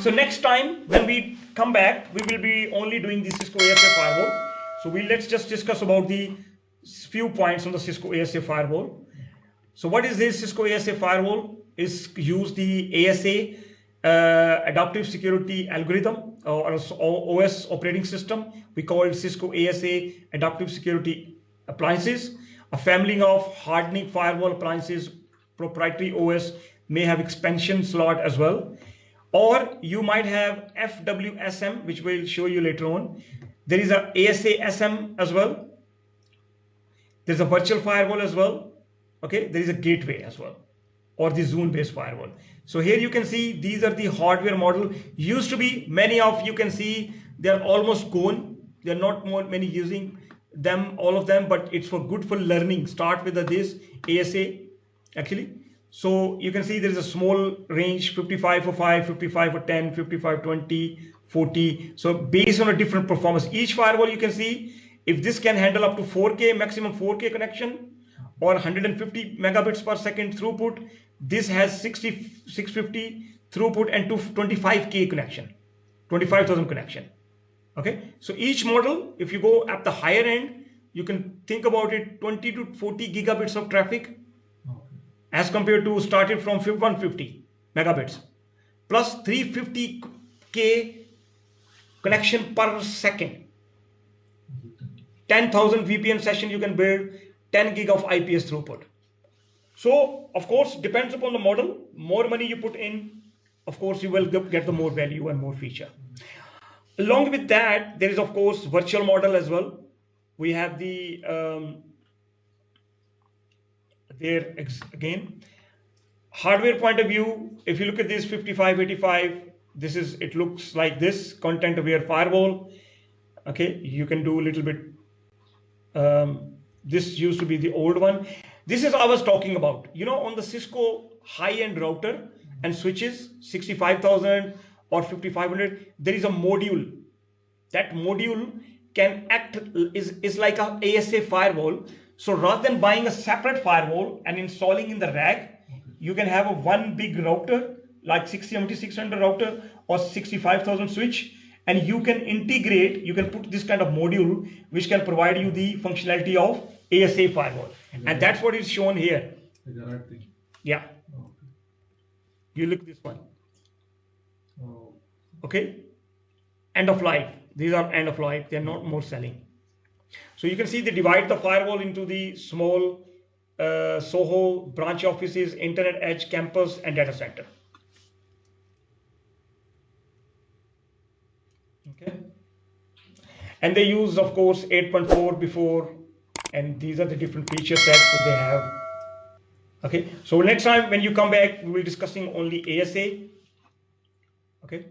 So next time when we come back, we will be only doing the Cisco ASA firewall. So let's just discuss about the few points on the Cisco ASA firewall. So what is this Cisco ASA firewall? Is use the ASA adaptive security algorithm or OS operating system. We call it Cisco ASA adaptive security appliances. A family of hardening firewall appliances, proprietary OS may have expansion slot as well. Or you might have FWSM, which we'll show you later on. There is a ASA-SM as well. There's a virtual firewall as well. Okay, there is a gateway as well, or the zone-based firewall. So here you can see these are the hardware model. Used to be, many of you can see they're almost gone. They're not more many using them, all of them, but it's for good for learning. Start with this ASA actually. So you can see there is a small range, 55 for 5, 55 for 10, 55, 20, 40. So based on a different performance, each firewall you can see if this can handle up to 4K, maximum 4K connection or 150 megabits per second throughput. This has 650 throughput and 25K connection, 25,000 connection. Okay, so each model, if you go at the higher end, you can think about it 20 to 40 gigabits of traffic. As compared to started from 150 megabits plus 350K connection per second. 10,000 VPN session you can build, 10 gig of IPS throughput. So of course depends upon the model. More money you put in, of course you will get the more value and more feature. Along with that, there is of course virtual model as well. We have the there again hardware point of view. If you look at this 5585, this is, it looks like this content aware firewall. Okay, you can do a little bit. This used to be the old one. This is I was talking about, you know, on the Cisco high-end router and switches 65,000 or 5500, there is a module. That module can act is like a ASA firewall. So rather than buying a separate firewall and installing in the rack, you can have a one big router like 7600 router or 65,000 switch, and you can integrate, you can put this kind of module which can provide you the functionality of ASA firewall. And that's what is shown here. Yeah. You look at this one. Okay. End of life. These are end of life. They're not more selling. So you can see they divide the firewall into the small SOHO, branch offices, internet edge, campus, and data center. Okay. And they use, of course, 8.4 before, and these are the different feature sets that they have. Okay. So next time when you come back, we will be discussing only ASA. Okay.